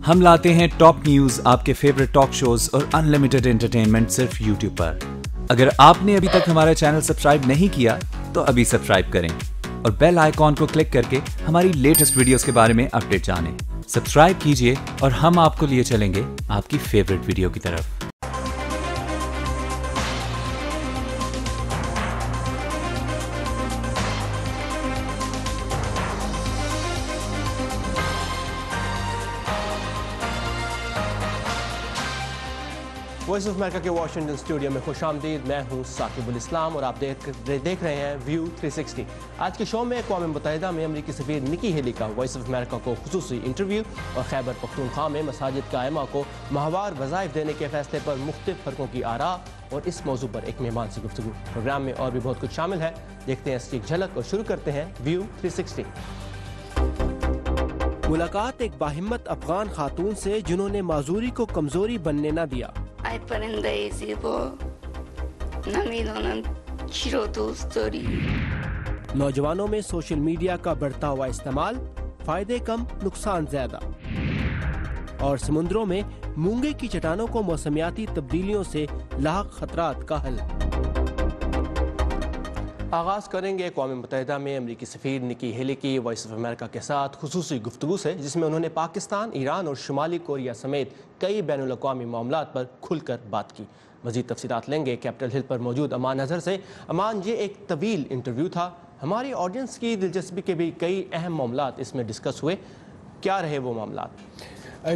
ہم لاتے ہیں ٹاپ نیوز، آپ کے فیوریٹ ٹاک شوز اور انلمیٹڈ انٹرٹینمنٹ صرف یوٹیوب پر۔ اگر آپ نے ابھی تک ہمارا چینل سبسکرائب نہیں کیا تو ابھی سبسکرائب کریں اور بیل آئیکن کو کلک کر کے ہماری لیٹسٹ ویڈیوز کے بارے میں اپڈیٹ جانیں۔ سبسکرائب کیجئے اور ہم آپ کو لیے چلیں گے آپ کی فیوریٹ ویڈیو کی طرف۔ وائس آف امریکہ کے واشنگٹن اسٹوڈیو میں خوش آمدید۔ میں ہوں ثاقب الاسلام اور آپ دیکھ رہے ہیں ویو 360۔ آج کے شو میں اقوام متحدہ میں امریکی سفیر نکی ہیلی کا وائس آف امریکہ کو خصوصی انٹرویو اور خیبر پختونخوا میں مساجد قائمہ کو ماہوار وظائف دینے کے فیصلے پر مختلف فرقوں کی آراء اور اس موضوع پر ایک مہمان سے گفتگو۔ پروگرام میں اور بھی بہت کچھ شامل ہے، دیکھتے ہیں اس کی ایک جھلک اور شروع کرتے ہیں ویو 360۔ ملاقات ایک باہمت افغان خاتون سے جنہوں نے معذوری کو کمزوری بننے نہ دیا۔ Hay parendaisibo namidonan chirotustori۔ نوجوانوں میں سوشل میڈیا کا بڑھتا ہوا استعمال، فائدے کم نقصان زیادہ، اور سمندروں میں مونگے کی چٹانوں کو موسمیاتی تبدیلیوں سے لاحق خطرات کا حل۔ آغاز کریں گے اقوام متحدہ میں امریکی سفیر نکی ہیلی کی وائس آف امریکہ کے ساتھ خصوصی گفتگو سے، جس میں انہوں نے پاکستان، ایران اور شمالی کوریا سمیت کئی بین الاقوامی معاملات پر کھل کر بات کی۔ مزید تفصیلات لیں گے کیپٹل ہل پر موجود امان اظہر سے۔ امان، یہ ایک طویل انٹرویو تھا، ہماری آڈینس کی دلچسپی کے بھی کئی اہم معاملات اس میں ڈسکس ہوئے، کیا رہے وہ معاملات؟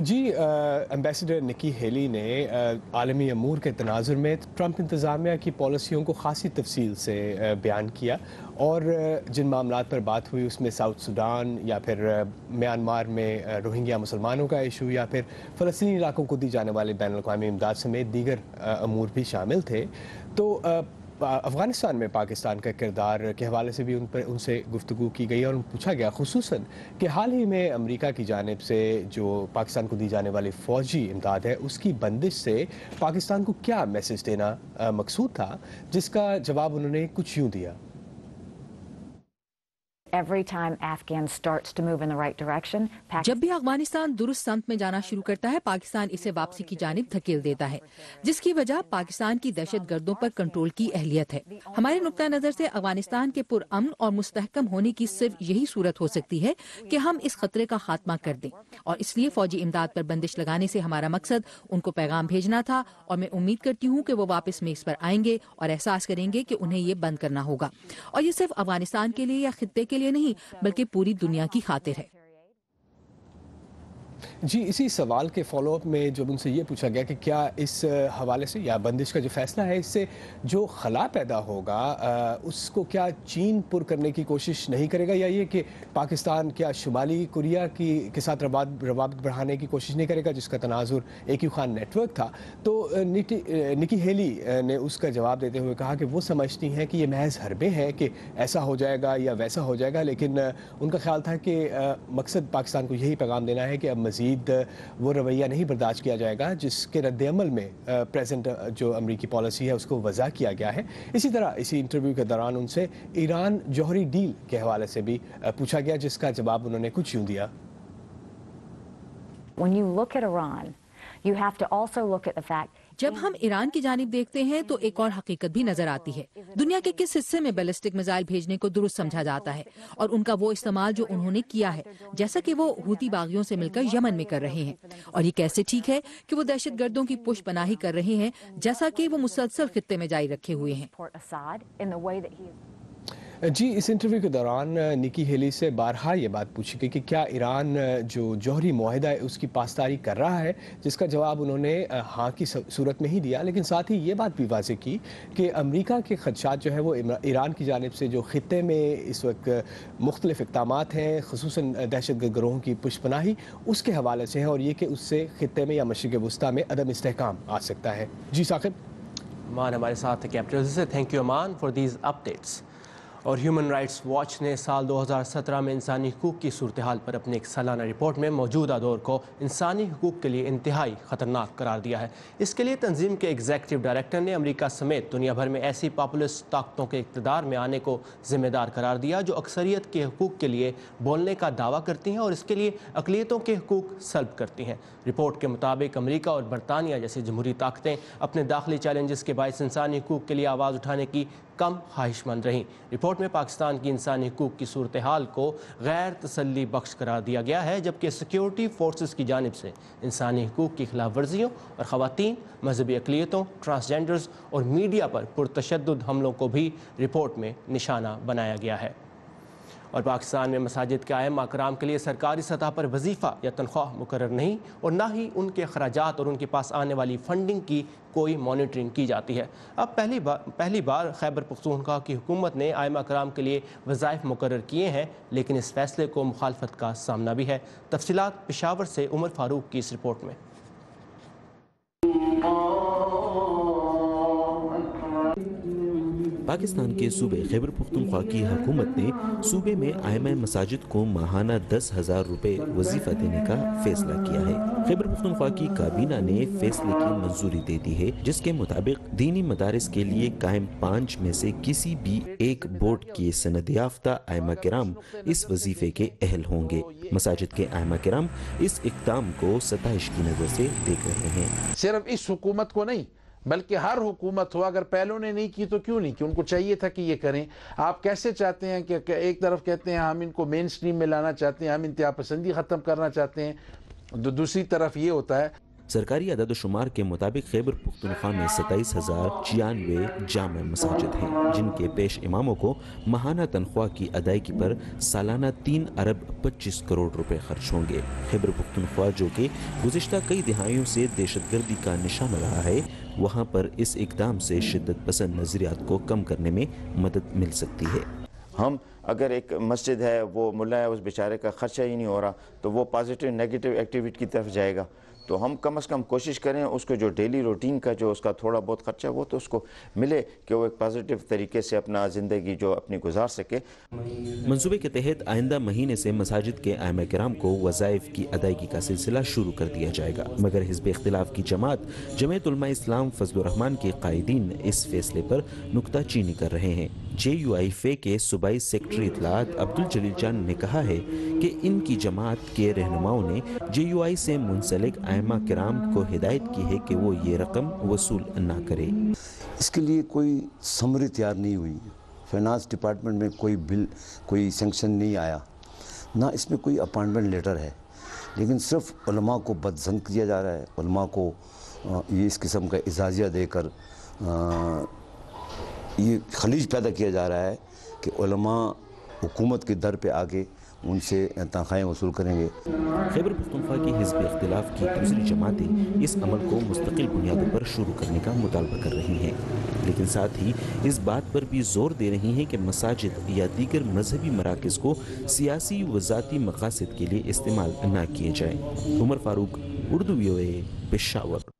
جی، ایمبیسڈر نکی ہیلی نے عالمی امور کے تناظر میں ٹرمپ انتظامیہ کی پالیسیوں کو خاصی تفصیل سے بیان کیا، اور جن معاملات پر بات ہوئی اس میں ساؤتھ سوڈان یا پھر میانمار میں روہنگیا مسلمانوں کا ایشو یا پھر فلسطینی علاقوں کو دی جانے والی بین الاقوامی امداد سمیت دیگر امور بھی شامل تھے۔ تو افغانستان میں پاکستان کا کردار کے حوالے سے بھی ان سے گفتگو کی گئی اور پوچھا گیا، خصوصاً کہ حال ہی میں امریکہ کی جانب سے جو پاکستان کو دی جانے والی فوجی امداد ہے اس کی بندش سے پاکستان کو کیا میسج دینا مقصود تھا، جس کا جواب انہوں نے کچھ یوں دیا۔ جب بھی افغانستان درست سمت میں جانا شروع کرتا ہے، پاکستان اسے واپسی کی جانب دھکیل دیتا ہے، جس کی وجہ پاکستان کی دہشت گردوں پر کنٹرول کی اہلیت ہے۔ ہمارے نقطہ نظر سے افغانستان کے پرامن اور مستحکم ہونے کی صرف یہی صورت ہو سکتی ہے کہ ہم اس خطرے کا خاتمہ کر دیں، اور اس لیے فوجی امداد پر بندش لگانے سے ہمارا مقصد ان کو پیغام بھیجنا تھا، اور میں امید کرتی ہوں کہ وہ واپس میز پر آئیں گے اور احساس کریں گے کہ انہیں یہ بند کرنا ہوگا، اور یہ صرف افغانستان کے لیے یا خطے کے لیے نہیں بلکہ پوری دنیا کی خاطر ہے۔ جی، اسی سوال کے فالو اپ میں جب ان سے یہ پوچھا گیا کہ کیا اس حوالے سے یا بندش کا جو فیصلہ ہے اس سے جو خلا پیدا ہوگا اس کو کیا چین پر کرنے کی کوشش نہیں کرے گا، یا یہ کہ پاکستان کیا شمالی کوریا کے ساتھ روابط بڑھانے کی کوشش نہیں کرے گا، جس کا تناظر ایک خان نیٹ ورک تھا، تو نکی ہیلی نے اس کا جواب دیتے ہوئے کہا کہ وہ سمجھتی ہیں کہ یہ محض حربے ہیں کہ ایسا ہو جائے گا یا ویسا ہو جائے گا، لیکن ان کا خیال تھا کہ مقصد پاکستان کو یہی پیغام دینا ہے کہ اب مزید وہ رویہ نہیں برداشت کیا جائے گا جس کے رد عمل میں پریزنٹ جو امریکی پالیسی ہے اس کو وضع کیا گیا ہے۔ اسی طرح اسی انٹرویو کے دوران ان سے ایران جوہری ڈیل کے حوالے سے بھی پوچھا گیا، جس کا جواب انہوں نے کچھ یوں دیا۔ جب ہم ایران کی جانب دیکھتے ہیں تو ایک اور حقیقت بھی نظر آتی ہے۔ دنیا کے کس حصے میں بیلسٹک میزائل بھیجنے کو درست سمجھا جاتا ہے، اور ان کا وہ استعمال جو انہوں نے کیا ہے، جیسا کہ وہ حوثی باغیوں سے مل کر یمن میں کر رہے ہیں، اور یہ کیسے ٹھیک ہے کہ وہ دہشت گردوں کی پشت پناہی کر رہے ہیں جیسا کہ وہ مسلسل خطے میں جاری رکھے ہوئے ہیں۔ جی، اس انٹرویو کے دوران نکی ہیلی سے بارہا یہ بات پوچھی گئی کہ کیا ایران جو جوہری معاہدہ ہے اس کی پاسداری کر رہا ہے، جس کا جواب انہوں نے ہاں کی صورت میں ہی دیا، لیکن ساتھ ہی یہ بات بھی واضح کی کہ امریکہ کے خدشات جو ہے وہ ایران کی جانب سے جو خطے میں اس وقت مختلف اقدامات ہیں، خصوصاً دہشت گرد گروہوں کی پشت پناہی، اس کے حوالے سے ہیں، اور یہ کہ اس سے خطے میں یا مشرق وسطیٰ میں عدم استحکام آ سکتا ہے۔ جی ثاقب۔ امان ہمارے ساتھ کیپٹل سے، تھینک یو امان فار دیز اپڈیٹس۔ اور ہیومن رائٹس واچ نے سال 2017 میں انسانی حقوق کی صورتحال پر اپنی ایک سالانہ رپورٹ میں موجودہ دور کو انسانی حقوق کے لیے انتہائی خطرناک قرار دیا ہے۔ اس کے لیے تنظیم کے ایگزیکٹو ڈائریکٹر نے امریکہ سمیت دنیا بھر میں ایسی پاپولسٹ طاقتوں کے اقتدار میں آنے کو ذمہ دار قرار دیا جو اکثریت کے حقوق کے لیے بولنے کا دعویٰ کرتی ہیں اور اس کے لیے اقلیتوں کے حقوق سلب کرتی ہیں۔ رپورٹ کے مطابق امریکہ اور برطانیہ جیسی جمہوری طاقتیں اپنے داخلی چیلنجز کے باعث انسانی حقوق کے لیے آواز اٹھانے کی کم خواہش مند رہیں۔ رپورٹ میں پاکستان کی انسانی حقوق کی صورتحال کو غیر تسلی بخش قرار دیا گیا ہے، جبکہ سیکیورٹی فورسز کی جانب سے انسانی حقوق کی خلاف ورزیوں اور خواتین، مذہبی اقلیتوں، ٹرانسجینڈرز اور میڈیا پر پرتشدد حملوں کو بھی رپورٹ میں نشانہ بنایا گیا ہے۔ اور پاکستان میں مساجد کے ائمہ کرام کے لیے سرکاری سطح پر وظیفہ یا تنخواہ مقرر نہیں اور نہ ہی ان کے اخراجات اور ان کے پاس آنے والی فنڈنگ کی کوئی مانیٹرنگ کی جاتی ہے۔ اب پہلی بار خیبر پختونخوا کی حکومت نے ائمہ کرام کے لیے وظائف مقرر کیے ہیں، لیکن اس فیصلے کو مخالفت کا سامنا بھی ہے۔ تفصیلات پشاور سے عمر فاروق کی اس رپورٹ میں۔ پاکستان کے صوبے خیبر پختونخوا کی حکومت نے صوبے میں ائمہ مساجد کو ماہانہ 10,000 روپے وظیفہ دینے کا فیصلہ کیا ہے۔ خیبر پختونخوا کی کابینہ نے فیصلے کی منظوری دے دی ہے، جس کے مطابق دینی مدارس کے لیے قائم 5 میں سے کسی بھی ایک بورڈ کی سند یافتہ ائمہ کرام اس وظیفے کے اہل ہوں گے۔ مساجد کے ائمہ کرام اس اقدام کو ستائش کی نظر سے دیکھ رہے ہیں۔ صرف اس حکومت کو نہیں بلکہ ہر حکومت ہو، اگر پہلوں نے نہیں کی تو کیوں نہیں کی؟ ان کو چاہیے تھا کہ یہ کریں۔ آپ کیسے چاہتے ہیں کہ ایک طرف کہتے ہیں ہم ان کو مین سٹریم میں لانا چاہتے ہیں، ہم انتہا پسندی ختم کرنا چاہتے ہیں، دوسری طرف یہ ہوتا ہے۔ سرکاری عدد و شمار کے مطابق خیبر پختونخوا میں 27,096 جامع مساجد ہیں، جن کے پیش اماموں کو ماہانہ تنخواہ کی ادائیگی پر سالانہ 3 ارب 25 کروڑ روپے خرچ ہوں گے۔ خیبر پختونخوا جو کہ گزشتہ کئی دہائیوں سے دہشت گردی کا نشانہ رہا ہے، وہاں پر اس اقدام سے شدت پسند نظریات کو کم کرنے میں مدد مل سکتی ہے۔ ہم اگر ایک مسجد ہے، وہ ملا ہے، اس بیچارے کا خرچہ ہی نہیں ہو رہا، تو وہ پازیٹیو نیگیٹو ایکٹیویٹی کی طرف جائے گا، تو ہم کم از کم کوشش کریں اس کو جو ڈیلی روٹین کا جو اس کا تھوڑا بہت خرچہ وہ تو اس کو ملے کہ وہ ایک پازیٹیو طریقے سے اپنا زندگی جو اپنی گزار سکے۔ منصوبے کے تحت آئندہ مہینے سے مساجد کے ائمہ کرام کو وظائف کی ادائیگی کا سلسلہ شروع کر دیا جائے گا، مگر حزب اختلاف کی جماعت جمعیت علماء اسلام فضل الرحمان کے قائدین اس فیصلے پر نکتہ چینی کر رہے ہیں۔ JUI کے صوبائی سیکرٹری اطلاعات عبدالجلیل جان نے کہا ہے کہ ان کی جماعت کے رہنماؤں نے JUI سے منسلک ائمہ کرام کو ہدایت کی ہے کہ وہ یہ رقم وصول نہ کرے۔ اس کے لیے کوئی سمری تیار نہیں ہوئی، فائنانس ڈپارٹمنٹ میں کوئی بل، کوئی سینکشن نہیں آیا، نہ اس میں کوئی اپائنٹمنٹ لیٹر ہے، لیکن صرف علماء کو بدظن کیا جا رہا ہے، علماء کو یہ اس قسم کا اعزازیہ دے کر یہ خلیج پیدا کیا جا رہا ہے کہ علماء حکومت کے در پہ آگے ان سے تنخواہیں وصول کریں گے۔ خیبر پختونخوا کی حزب اختلاف کی دوسری جماعتیں اس عمل کو مستقل بنیادوں پر شروع کرنے کا مطالبہ کر رہی ہیں، لیکن ساتھ ہی اس بات پر بھی زور دے رہی ہیں کہ مساجد یا دیگر مذہبی مراکز کو سیاسی و ذاتی مقاصد کے لیے استعمال نہ کیے جائیں۔ عمر فاروق، اردو VOA، پشاور۔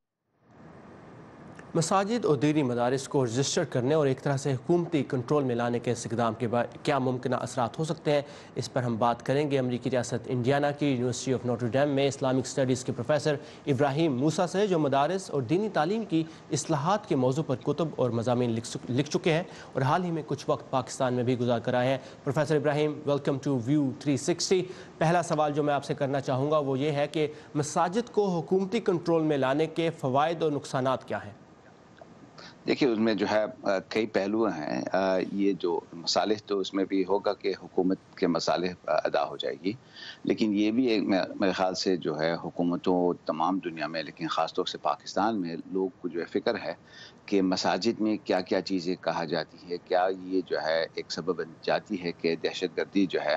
مساجد اور دینی مدارس کو رجسٹر کرنے اور ایک طرح سے حکومتی کنٹرول میں لانے کے اس اقدام کے بعد کیا ممکنہ اثرات ہو سکتے ہیں، اس پر ہم بات کریں گے امریکی ریاست انڈیانا کی یونیورسٹی آف نوٹر ڈیم میں اسلامک اسٹڈیز کے پروفیسر ابراہیم موسیٰ سے، جو مدارس اور دینی تعلیم کی اصلاحات کے موضوع پر کتب اور مضامین لکھ چکے ہیں اور حال ہی میں کچھ وقت پاکستان میں بھی گزار کر آئے ہیں۔ Professor Ibrahim, welcome to view 360۔ پہلا سوال جو میں آپ سے کرنا چاہوں گا وہ یہ ہے کہ مساجد کو حکومتی کنٹرول میں لانے کے فوائد اور نقصانات کیا ہیں؟ دیکھیے، اس میں جو ہے کئی پہلو ہیں۔ یہ جو مصالح تو اس میں بھی ہوگا کہ حکومت کے مصالح ادا ہو جائے گی، لیکن یہ بھی میرے خیال سے جو ہے حکومتوں تمام دنیا میں، لیکن خاص طور سے پاکستان میں لوگ کو جو ہے فکر ہے کہ مساجد میں کیا کیا چیزیں کہا جاتی ہے، کیا یہ جو ہے ایک سبب بن جاتی ہے کہ دہشت گردی جو ہے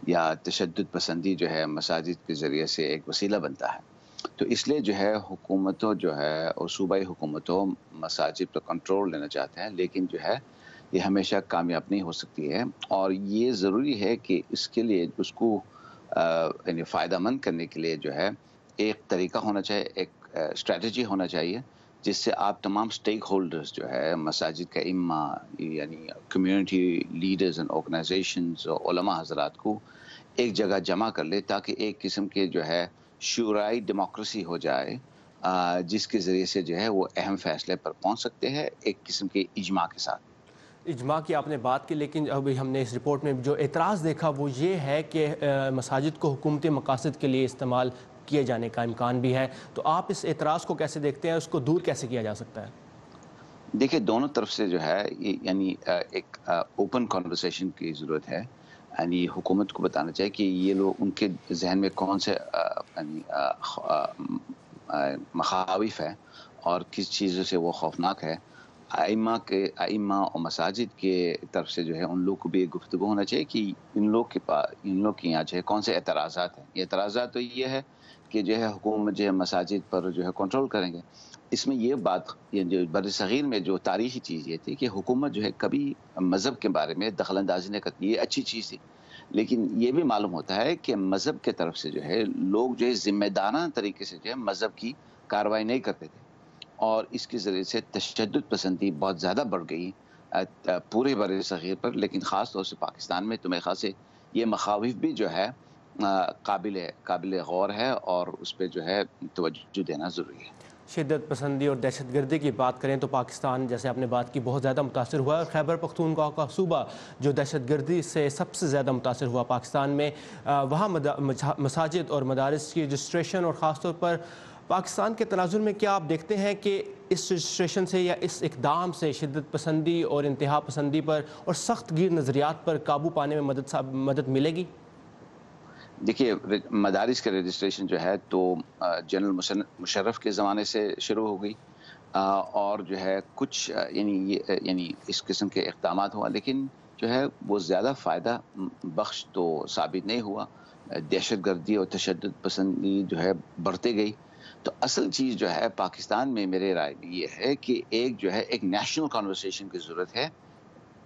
یا تشدد پسندی جو ہے مساجد کے ذریعے سے ایک وسیلہ بنتا ہے۔ تو اس لیے جو ہے حکومتوں جو ہے اور صوبائی حکومتوں مساجد پر کنٹرول لینا چاہتے ہیں، لیکن جو ہے یہ ہمیشہ کامیاب نہیں ہو سکتی ہے، اور یہ ضروری ہے کہ اس کے لیے اس کو یعنی فائدہ مند کرنے کے لیے جو ہے ایک طریقہ ہونا چاہیے، ایک اسٹریٹجی ہونا چاہیے جس سے آپ تمام سٹیک ہولڈرز جو ہے مساجد کا امہ یعنی کمیونٹی لیڈرز اینڈ آرگنائزیشنز اور علماء حضرات کو ایک جگہ جمع کر لے تاکہ ایک قسم کے جو ہے شورائی ڈیموکریسی ہو جائے جس کے ذریعے سے جو ہے وہ اہم فیصلے پر پہنچ سکتے ہیں ایک قسم کے اجماع کے ساتھ۔ اجماع کی آپ نے بات کی، لیکن ابھی ہم نے اس رپورٹ میں جو اعتراض دیکھا وہ یہ ہے کہ مساجد کو حکومتی مقاصد کے لیے استعمال کیے جانے کا امکان بھی ہے، تو آپ اس اعتراض کو کیسے دیکھتے ہیں، اس کو دور کیسے کیا جا سکتا ہے؟ دیکھیں دونوں طرف سے جو ہے یعنی ایک اوپن کنورسیشن کی ضرورت ہے، یعنی حکومت کو بتانا چاہیے کہ یہ لوگ ان کے ذہن میں کون سے مخاوف ہے اور کس چیزوں سے وہ خوفناک ہے۔ ائمہ اور مساجد کے طرف سے جو ہے ان لوگ کو بھی گفتگو ہونا چاہیے کہ ان لوگ کے یہاں جو ہے کون سے اعتراضات ہیں۔ یہ اعتراضات تو یہ ہے کہ جو ہے حکومت جو ہے مساجد پر جو ہے کنٹرول کریں گے۔ اس میں یہ بات جو بر صغیر میں جو تاریخی چیز یہ تھی کہ حکومت جو ہے کبھی مذہب کے بارے میں دخل اندازی نہیں کرتی، یہ اچھی چیز تھی، لیکن یہ بھی معلوم ہوتا ہے کہ مذہب کے طرف سے جو ہے لوگ جو ہے ذمہ دارانہ طریقے سے جو ہے مذہب کی کارروائی نہیں کرتے تھے، اور اس کے ذریعے سے تشدد پسندی بہت زیادہ بڑھ گئی پورے بر صغیر پر، لیکن خاص طور سے پاکستان میں تو میرے خیال سے یہ مخاوف بھی جو ہے قابل غور ہے اور اس پہ جو ہے توجہ دینا ضروری ہے۔ شدت پسندی اور دہشت گردی کی بات کریں تو پاکستان جیسے آپ نے بات کی بہت زیادہ متاثر ہوا ہے، اور خیبر پختونخوا کا صوبہ جو دہشت گردی سے سب سے زیادہ متاثر ہوا پاکستان میں، وہاں مساجد اور مدارس کی رجسٹریشن اور خاص طور پر پاکستان کے تناظر میں کیا آپ دیکھتے ہیں کہ اس رجسٹریشن سے یا اس اقدام سے شدت پسندی اور انتہا پسندی پر اور سخت گیر نظریات پر قابو پانے میں مدد ملے گی؟ دیکھیے مدارس کے رجسٹریشن جو ہے تو جنرل مشرف کے زمانے سے شروع ہو گئی، اور جو ہے کچھ یعنی اس قسم کے اقدامات ہوا، لیکن جو ہے وہ زیادہ فائدہ بخش تو ثابت نہیں ہوا۔ دہشت گردی اور تشدد پسندی جو ہے بڑھتے گئی۔ تو اصل چیز جو ہے پاکستان میں میرے رائے میں یہ ہے کہ ایک نیشنل کانورسیشن کی ضرورت ہے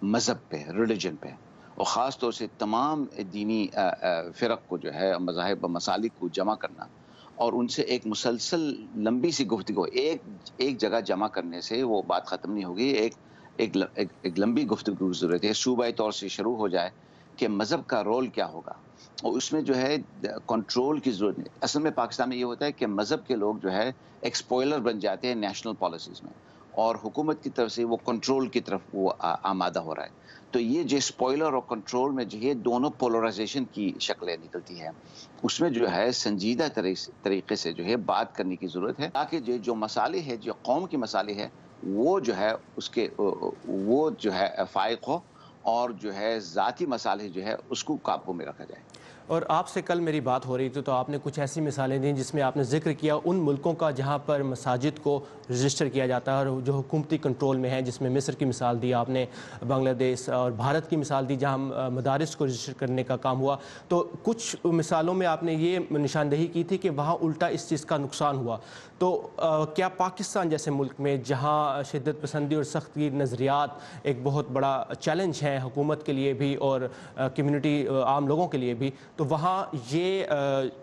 مذہب پہ، ریلیجن پہ، اور خاص طور سے تمام دینی فرق کو جو ہے مذاہب و مسالک کو جمع کرنا، اور ان سے ایک مسلسل لمبی سی گفتگو ایک جگہ جمع کرنے سے وہ بات ختم نہیں ہوگی۔ ایک لمبی گفتگو کی ضرورت ہے، صوبائی طور سے شروع ہو جائے کہ مذہب کا رول کیا ہوگا، اور اس میں جو ہے کنٹرول کی ضرورت نہیں۔ اصل میں پاکستان میں یہ ہوتا ہے کہ مذہب کے لوگ جو ہے ایک سپوائلر بن جاتے ہیں نیشنل پالیسیز میں، اور حکومت کی طرف سے وہ کنٹرول کی طرف وہ آمادہ ہو رہا ہے۔ تو یہ جو سپوائلر اور کنٹرول میں جو ہے دونوں پولرائزیشن کی شکلیں نکلتی ہیں، اس میں جو ہے سنجیدہ طریقے سے جو ہے بات کرنے کی ضرورت ہے، تاکہ جو مسائل ہے، جو قوم کی مسائل ہے، وہ جو ہے وہ جو ہے فائق ہو، اور جو ہے ذاتی مسائل جو ہے اس کو قابو میں رکھا جائے۔ اور آپ سے کل میری بات ہو رہی تھی تو آپ نے کچھ ایسی مثالیں دیں جس میں آپ نے ذکر کیا ان ملکوں کا جہاں پر مساجد کو رجسٹر کیا جاتا ہے اور جو حکومتی کنٹرول میں ہے، جس میں مصر کی مثال دی آپ نے، بنگلہ دیش اور بھارت کی مثال دی جہاں مدارس کو رجسٹر کرنے کا کام ہوا۔ تو کچھ مثالوں میں آپ نے یہ نشاندہی کی تھی کہ وہاں الٹا اس چیز کا نقصان ہوا۔ تو کیا پاکستان جیسے ملک میں جہاں شدت پسندی اور سخت گیر نظریات ایک بہت بڑا چیلنج ہے حکومت کے لیے بھی اور کمیونٹی عام لوگوں کے لیے بھی، تو وہاں یہ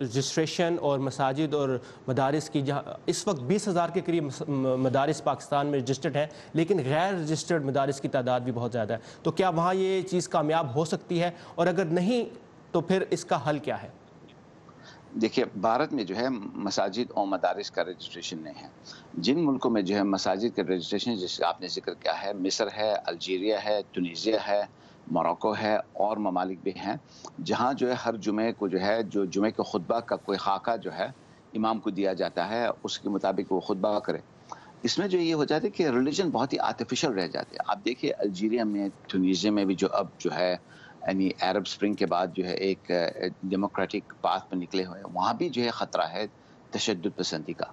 رجسٹریشن اور مساجد اور مدارس کی، جہاں اس وقت 20,000 کے قریب مدارس پاکستان میں رجسٹرڈ ہیں، لیکن غیر رجسٹرڈ مدارس کی تعداد بھی بہت زیادہ ہے، تو کیا وہاں یہ چیز کامیاب ہو سکتی ہے، اور اگر نہیں تو پھر اس کا حل کیا ہے؟ دیکھیے بھارت میں جو ہے مساجد اور مدارس کا رجسٹریشن نہیں ہے۔ جن ملکوں میں جو ہے مساجد کا رجسٹریشن جس آپ نے ذکر کیا ہے، مصر ہے، الجیریا ہے، ٹونیزیا ہے، موروکو ہے، اور ممالک بھی ہیں جہاں جو ہے ہر جمعے کو جو ہے جو جمعے کے خطبہ کا کوئی خاکہ جو ہے امام کو دیا جاتا ہے، اس کے مطابق وہ خطبہ کرے۔ اس میں جو یہ ہو جاتا ہے کہ ریلیجن بہت ہی آرٹیفیشل رہ جاتے ہیں۔ آپ دیکھیے الجیریا میں، ٹونیزیا میں بھی جو اب جو ہے یعنی عرب سپرنگ کے بعد جو ہے ایک ڈیموکریٹک پاتھ پر نکلے ہوئے، وہاں بھی جو ہے خطرہ ہے تشدد پسندی کا۔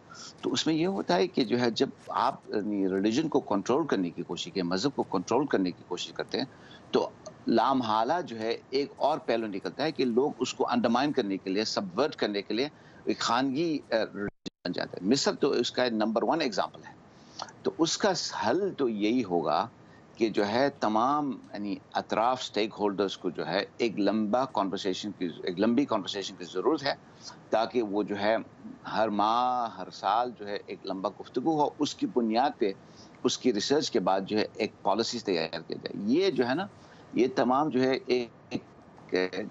تو اس میں یہ ہوتا ہے کہ جو ہے جب آپ ریلیجن کو کنٹرول کرنے کی کوشش کریں، مذہب کو کنٹرول کرنے کی کوشش کرتے ہیں، تو لامحالہ جو ہے ایک اور پہلو نکلتا ہے کہ لوگ اس کو انڈرمائن کرنے کے لیے، سبورٹ کرنے کے لیے ایک خانگی ریلیجن بن جاتا ہے۔ مصر تو اس کا نمبر 1 ایگزامپل ہے۔ تو اس کا حل تو یہی ہوگا کہ جو ہے تمام یعنی اطراف سٹیک ہولڈرز کو جو ہے ایک لمبی کانورسیشن کی ضرورت ہے، تاکہ وہ جو ہے ہر ماہ ہر سال جو ہے ایک لمبا گفتگو ہو، اس کی بنیاد پہ اس کی ریسرچ کے بعد جو ہے ایک پالیسیز تیار کی جائے. یہ جو ہے نا یہ تمام جو ہے ایک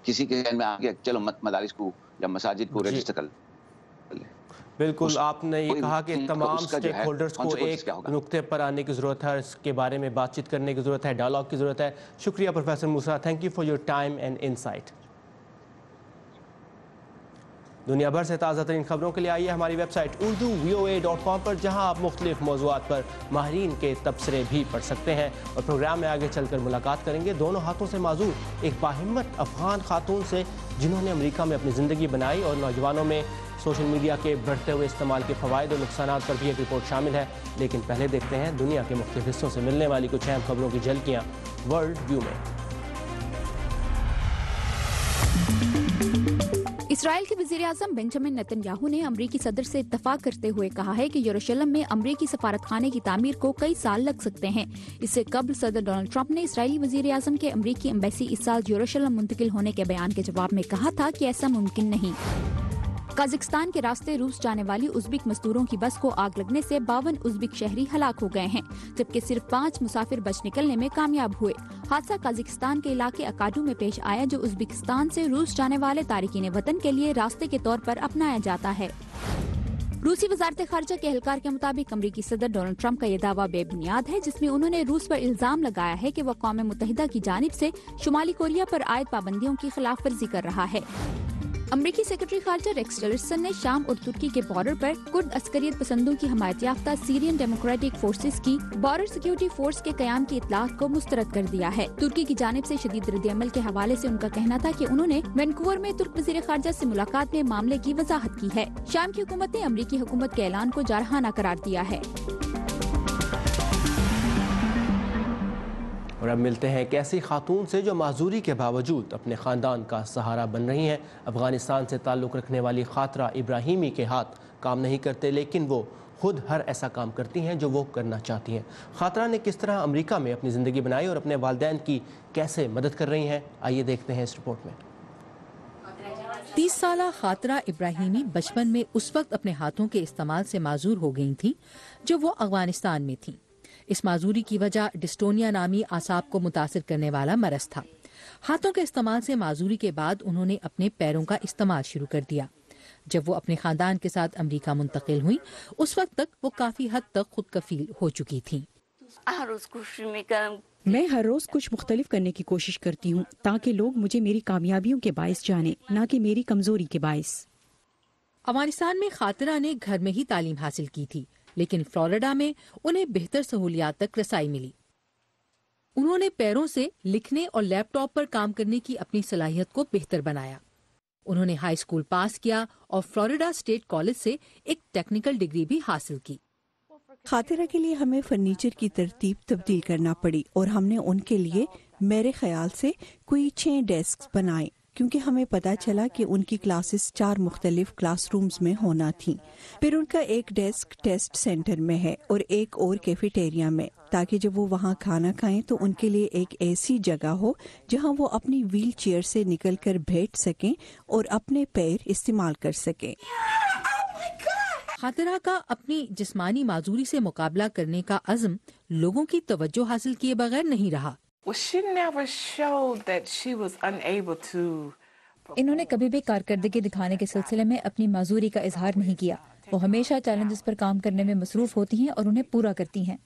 کسی کے ذہن میں آ گیا چلو مدارس کو یا مساجد کو رجسٹر کر لیں. بالکل آپ نے یہ کہا کہ تمام سٹیک ہولڈرز کو ایک نقطے پر آنے کی ضرورت ہے، اس کے بارے میں بات چیت کرنے کی ضرورت ہے، ڈائلاگ کی ضرورت ہے. شکریہ professor Musa, thank you for your time and insight. دنیا بھر سے تازہ ترین خبروں کے لیے آئیے ہماری ویب سائٹ urduvoa.com پر، جہاں آپ مختلف موضوعات پر ماہرین کے تبصرے بھی پڑھ سکتے ہیں. اور پروگرام میں آگے چل کر ملاقات کریں گے دونوں ہاتھوں سے معذور ایک باہمت افغان خاتون سے، جنہوں نے امریکہ میں اپنی زندگی بنائی، اور نوجوانوں میں سوشل میڈیا کے بڑھتے ہوئے استعمال کے فوائد اور نقصانات پر بھی ایک رپورٹ شامل ہے. لیکن پہلے دیکھتے ہیں دنیا کے مختلف حصوں سے ملنے والی کچھ اہم خبروں کی جھلکیاں ورلڈ ویو میں. اسرائیل کے وزیر اعظم بنجامن نیتن یاہو نے امریکی صدر سے اتفاق کرتے ہوئے کہا ہے کہ یروشلم میں امریکی سفارت خانے کی تعمیر کو کئی سال لگ سکتے ہیں. اس سے قبل صدر ڈونلڈ ٹرمپ نے اسرائیلی وزیر اعظم کے امریکی ایمبیسی اس سال یروشلم منتقل ہونے کے بیان کے جواب میں کہا تھا کہ ایسا ممکن نہیں. قازقستان کے راستے روس جانے والی ازبک مزدوروں کی بس کو آگ لگنے سے 52 ازبک شہری ہلاک ہو گئے ہیں، جبکہ صرف 5 مسافر بچ نکلنے میں کامیاب ہوئے. حادثہ قازقستان کے علاقے اکادو میں پیش آیا، جو ازبکستان سے روس جانے والے تارکین وطن کے لیے راستے کے طور پر اپنایا جاتا ہے. روسی وزارت خارجہ کے اہلکار کے مطابق امریکی صدر ڈونلڈ ٹرمپ کا یہ دعویٰ بے بنیاد ہے، جس میں انہوں نے روس پر الزام لگایا ہے کہ وہ اقوام متحدہ کی جانب سے شمالی کوریا پر عائد پابندیوں کی خلاف ورزی کر رہا ہے. امریکی سیکرٹری خارجہ ریکس ٹلرسن نے شام اور ترکی کے بارڈر پر کرد عسکریت پسندوں کی حمایت یافتہ سیرین ڈیموکریٹک فورسز کی بارڈر سیکیورٹی فورس کے قیام کی اطلاعات کو مسترد کر دیا ہے. ترکی کی جانب سے شدید رد عمل کے حوالے سے ان کا کہنا تھا کہ انہوں نے وینکوور میں ترک وزیر خارجہ سے ملاقات میں معاملے کی وضاحت کی ہے. شام کی حکومت نے امریکی حکومت کے اعلان کو جارحانہ قرار دیا ہے. اور اب ملتے ہیں ایک ایسی خاتون سے جو معذوری کے باوجود اپنے خاندان کا سہارا بن رہی ہیں. افغانستان سے تعلق رکھنے والی خاطرہ ابراہیمی کے ہاتھ کام نہیں کرتے، لیکن وہ خود ہر ایسا کام کرتی ہیں جو وہ کرنا چاہتی ہیں. خاطرہ نے کس طرح امریکہ میں اپنی زندگی بنائی اور اپنے والدین کی کیسے مدد کر رہی ہیں، آئیے دیکھتے ہیں اس رپورٹ میں. 30 سالہ خاطرہ ابراہیمی بچپن میں اس وقت اپنے ہاتھوں کے استعمال سے معذور ہو گئی تھیں جو وہ افغانستان میں تھیں. اس معذوری کی وجہ ڈسٹونیا نامی اعصاب کو متاثر کرنے والا مرض تھا. ہاتھوں کے استعمال سے معذوری کے بعد انہوں نے اپنے پیروں کا استعمال شروع کر دیا. جب وہ اپنے خاندان کے ساتھ امریکہ منتقل ہوئی، اس وقت تک وہ کافی حد تک خود کفیل ہو چکی تھیں. میں ہر روز کچھ مختلف کرنے کی کوشش کرتی ہوں تاکہ لوگ مجھے میری کامیابیوں کے باعث جانیں، نہ کہ میری کمزوری کے باعث. افغانستان میں خاطرہ نے گھر میں ہی تعلیم حاصل کی تھی، لیکن فلوریڈا میں انہیں بہتر سہولیات تک رسائی ملی. انہوں نے پیروں سے لکھنے اور لیپ ٹاپ پر کام کرنے کی اپنی صلاحیت کو بہتر بنایا. انہوں نے ہائی اسکول پاس کیا اور فلوریڈا اسٹیٹ کالج سے ایک ٹیکنیکل ڈگری بھی حاصل کی. خاطرہ کے لیے ہمیں فرنیچر کی ترتیب تبدیل کرنا پڑی اور ہم نے ان کے لیے میرے خیال سے کوئی 6 ڈیسک بنائے، کیونکہ ہمیں پتا چلا کہ ان کی کلاسز 4 مختلف کلاس رومز میں ہونا تھیں. پھر ان کا ایک ڈیسک ٹیسٹ سینٹر میں ہے اور ایک اور کیفیٹیریا میں، تاکہ جب وہ وہاں کھانا کھائیں تو ان کے لیے ایک ایسی جگہ ہو جہاں وہ اپنی ویل چیئر سے نکل کر بیٹھ سکیں اور اپنے پیر استعمال کر سکیں. خاطرہ کا اپنی جسمانی معذوری سے مقابلہ کرنے کا عزم لوگوں کی توجہ حاصل کیے بغیر نہیں رہا. انہوں نے کبھی بھی کارکردگی دکھانے کے سلسلے میں اپنی معذوری کا اظہار نہیں کیا. وہ ہمیشہ چیلنجز پر کام کرنے میں مصروف ہوتی ہیں اور انہیں پورا کرتی ہیں.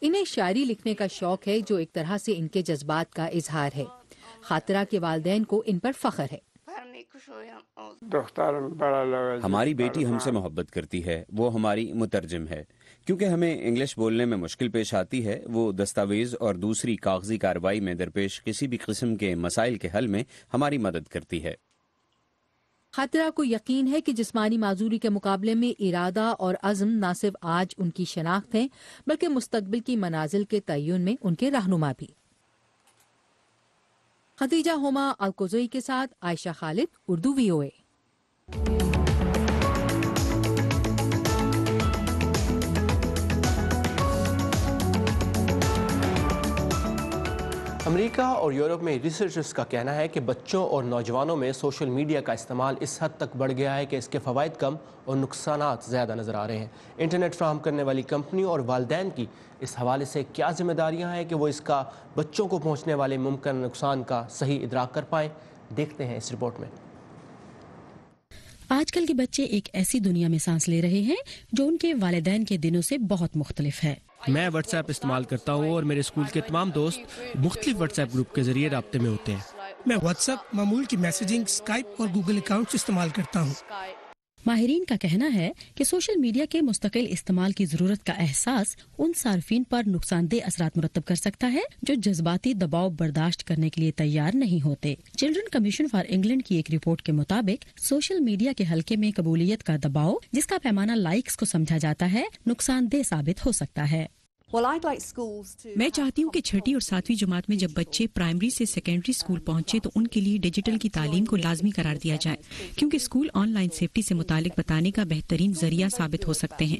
انہیں شاعری لکھنے کا شوق ہے جو ایک طرح سے ان کے جذبات کا اظہار ہے. خاطرہ کے والدین کو ان پر فخر ہے. ہماری بیٹی ہم سے محبت کرتی ہے، وہ ہماری مترجم ہے. کیونکہ ہمیں انگلش بولنے میں مشکل پیش آتی ہے، وہ دستاویز اور دوسری کاغذی کارروائی میں درپیش کسی بھی قسم کے مسائل کے حل میں ہماری مدد کرتی ہے. خاطرہ کو یقین ہے کہ جسمانی معذوری کے مقابلے میں ارادہ اور عزم نہ صرف آج ان کی شناخت ہیں بلکہ مستقبل کی منازل کے تعین میں ان کے رہنما بھی. خدیجہ ہما الکوزوئی کے ساتھ عائشہ خالد، اردو VOA. امریکہ اور یورپ میں ریسرچرز کا کہنا ہے کہ بچوں اور نوجوانوں میں سوشل میڈیا کا استعمال اس حد تک بڑھ گیا ہے کہ اس کے فوائد کم اور نقصانات زیادہ نظر آ رہے ہیں۔ انٹرنیٹ فراہم کرنے والی کمپنیوں اور والدین کی اس حوالے سے کیا ذمہ داریاں ہیں کہ وہ اس کا بچوں کو پہنچنے والے ممکن نقصان کا صحیح ادراک کر پائیں؟ دیکھتے ہیں اس رپورٹ میں۔ آج کل کے بچے ایک ایسی دنیا میں سانس لے رہے ہیں جو ان کے والدین کے دنوں سے بہت مختلف ہے۔ میں واٹس ایپ استعمال کرتا ہوں اور میرے اسکول کے تمام دوست مختلف واٹس ایپ گروپ کے ذریعے رابطے میں ہوتے ہیں۔ میں واٹس ایپ، معمول کی میسیجنگ، اسکائپ اور گوگل اکاؤنٹس استعمال کرتا ہوں۔ ماہرین کا کہنا ہے کہ سوشل میڈیا کے مستقل استعمال کی ضرورت کا احساس ان صارفین پر نقصان دہ اثرات مرتب کر سکتا ہے جو جذباتی دباؤ برداشت کرنے کے لیے تیار نہیں ہوتے۔ چلڈرن کمیشن فار انگلینڈ کی ایک رپورٹ کے مطابق سوشل میڈیا کے حلقے میں قبولیت کا دباؤ، جس کا پیمانہ لائکس کو سمجھا جاتا ہے، نقصان دہ ثابت ہو سکتا ہے۔ میں چاہتی ہوں کہ چھٹی اور 7ویں جماعت میں جب بچے پرائمری سے سیکنڈری اسکول پہنچے تو ان کے لیے ڈیجیٹل کی تعلیم کو لازمی قرار دیا جائے، کیونکہ اسکول آن لائن سیفٹی سے متعلق بتانے کا بہترین ذریعہ ثابت ہو سکتے ہیں۔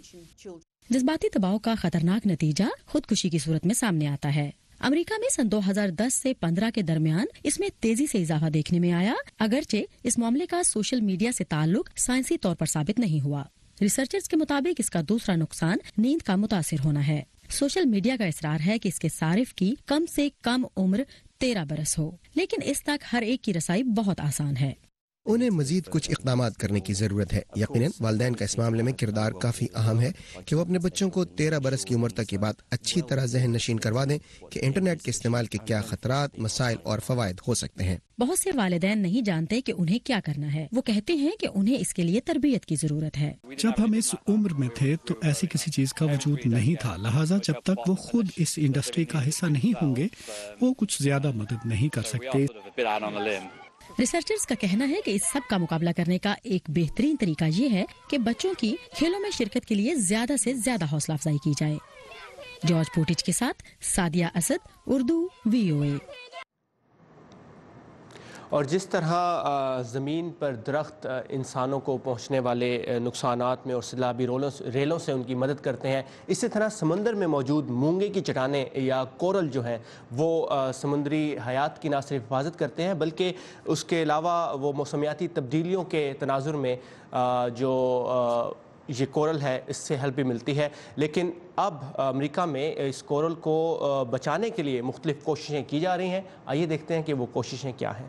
جذباتی دباؤ کا خطرناک نتیجہ خودکشی کی صورت میں سامنے آتا ہے۔ امریکہ میں سن 2010 سے 15 کے درمیان اس میں تیزی سے اضافہ دیکھنے میں آیا، اگرچہ اس معاملے کا سوشل میڈیا سے تعلق سائنسی طور پر ثابت نہیں ہوا۔ ریسرچرز کے مطابق اس کا دوسرا نقصان نیند کا متاثر ہونا ہے۔ سوشل میڈیا کا اصرار ہے کہ اس کے صارف کی کم سے کم عمر 13 برس ہو، لیکن اس تک ہر ایک کی رسائی بہت آسان ہے۔ انہیں مزید کچھ اقدامات کرنے کی ضرورت ہے۔ یقیناً والدین کا اس معاملے میں کردار کافی اہم ہے کہ وہ اپنے بچوں کو 13 برس کی عمر تک کی بات اچھی طرح ذہن نشین کروا دیں کہ انٹرنیٹ کے استعمال کے کیا خطرات، مسائل اور فوائد ہو سکتے ہیں۔ بہت سے والدین نہیں جانتے کہ انہیں کیا کرنا ہے۔ وہ کہتے ہیں کہ انہیں اس کے لیے تربیت کی ضرورت ہے۔ جب ہم اس عمر میں تھے تو ایسی کسی چیز کا وجود نہیں تھا، لہٰذا جب تک وہ خود اس انڈسٹری کا حصہ نہیں ہوں گے وہ کچھ زیادہ مدد نہیں کر سکتے۔ ریسرچرز کا کہنا ہے کہ اس سب کا مقابلہ کرنے کا ایک بہترین طریقہ یہ ہے کہ بچوں کی کھیلوں میں شرکت کے لیے زیادہ سے زیادہ حوصلہ افزائی کی جائے۔ جارج پوٹیچ کے ساتھ سعدیہ اسد، اردو VOA۔ اور جس طرح زمین پر درخت انسانوں کو پہنچنے والے نقصانات میں اور سیلابی ریلوں سے ان کی مدد کرتے ہیں، اسی طرح سمندر میں موجود مونگے کی چٹانیں یا کورل جو ہیں وہ سمندری حیات کی نہ صرف حفاظت کرتے ہیں بلکہ اس کے علاوہ وہ موسمیاتی تبدیلیوں کے تناظر میں جو یہ کورل ہے اس سے ہیلپ بھی ملتی ہے۔ لیکن اب امریکہ میں اس کورل کو بچانے کے لیے مختلف کوششیں کی جا رہی ہیں۔ آئیے دیکھتے ہیں کہ وہ کوششیں کیا ہیں۔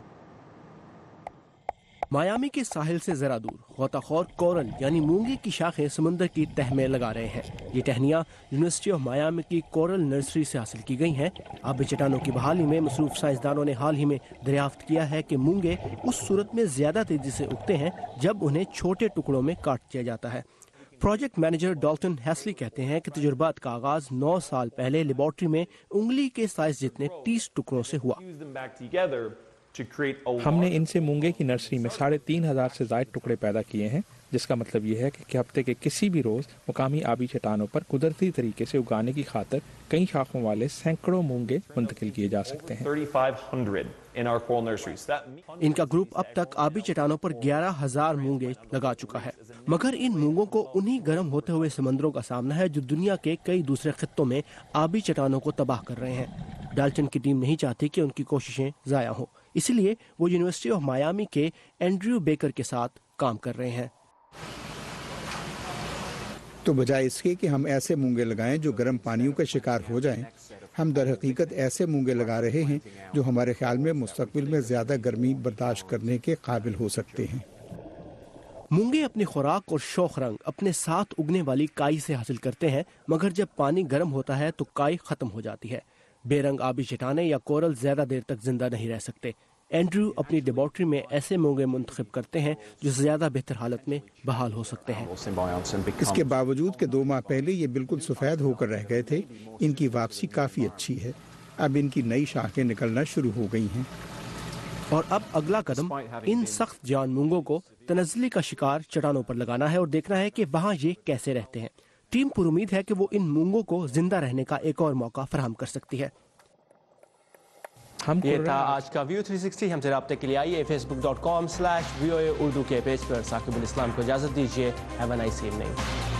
میامی کے ساحل سے ذرا دور غوطہ خور کورل یعنی مونگے کی شاخیں سمندر کی تہ میں لگا رہے ہیں۔ یہ ٹہنیاں یونیورسٹی آف میامی کی کورل نرسری سے حاصل کی گئی ہیں۔ آبی چٹانوں کی بحالی میں مصروف سائنسدانوں نے حال ہی میں دریافت کیا ہے کہ مونگے اس صورت میں زیادہ تیزی سے اگتے ہیں جب انہیں چھوٹے ٹکڑوں میں کاٹ دیا جاتا ہے۔ پروجیکٹ مینیجر ڈالٹن ہیسلی کہتے ہیں کہ تجربات کا آغاز 9 سال پہلے لیبارٹری میں انگلی کے سائز جتنے 30 ٹکڑوں سے ہوا۔ ہم نے ان سے مونگے کی نرسری میں 3500 سے زائد ٹکڑے پیدا کیے ہیں، جس کا مطلب یہ ہے کہ ہفتے کے کسی بھی روز مقامی آبی چٹانوں پر قدرتی طریقے سے اگانے کی خاطر کئی شاخوں والے سینکڑوں مونگے منتقل کیے جا سکتے ہیں۔ ان کا گروپ اب تک آبی چٹانوں پر 11,000 مونگے لگا چکا ہے، مگر ان مونگوں کو انہی گرم ہوتے ہوئے سمندروں کا سامنا ہے جو دنیا کے کئی دوسرے خطوں میں آبی چٹانوں کو تباہ کر رہے ہیں۔ ڈالٹن کی ٹیم نہیں چاہتی کہ ان کی کوششیں ضائع ہوں، اس لیے وہ یونیورسٹی آف میامی کے اینڈریو بیکر کے ساتھ کام کر رہے ہیں۔ تو بجائے اس کے کہ ہم ایسے مونگے لگائیں جو گرم پانیوں کا شکار ہو جائیں، ہم در حقیقت ایسے مونگے لگا رہے ہیں جو ہمارے خیال میں مستقبل میں زیادہ گرمی برداشت کرنے کے قابل ہو سکتے ہیں۔ مونگے اپنی خوراک اور شوخ رنگ اپنے ساتھ اگنے والی کائی سے حاصل کرتے ہیں، مگر جب پانی گرم ہوتا ہے تو کائی ختم ہو جاتی ہے۔ بے رنگ آبی چٹانیں یا کورل زیادہ دیر تک زندہ نہیں رہ سکتے۔ اینڈریو اپنی لیبارٹری میں ایسے مونگے منتخب کرتے ہیں جو زیادہ بہتر حالت میں بحال ہو سکتے ہیں۔ اس کے باوجود کہ 2 ماہ پہلے یہ بالکل سفید ہو کر رہ گئے تھے، ان کی واپسی کافی اچھی ہے۔ اب ان کی نئی شاخیں نکلنا شروع ہو گئی ہیں۔ اور اب اگلا قدم ان سخت جان مونگوں کو تنزلی کا شکار چٹانوں پر لگانا ہے اور دیکھنا ہے کہ وہاں یہ کیسے رہتے ہیں۔ ٹیم پر امید ہے کہ وہ ان مونگوں کو زندہ رہنے کا ایک اور موقع فراہم کر سکتی ہے۔ یہ تھا آج کا ویو 360۔ ہم سے رابطے کے لیے آئیے facebook.com/VOA اردو کے پیج پر۔ ثاقب الاسلام کو اجازت دیجیے۔ Have a nice evening.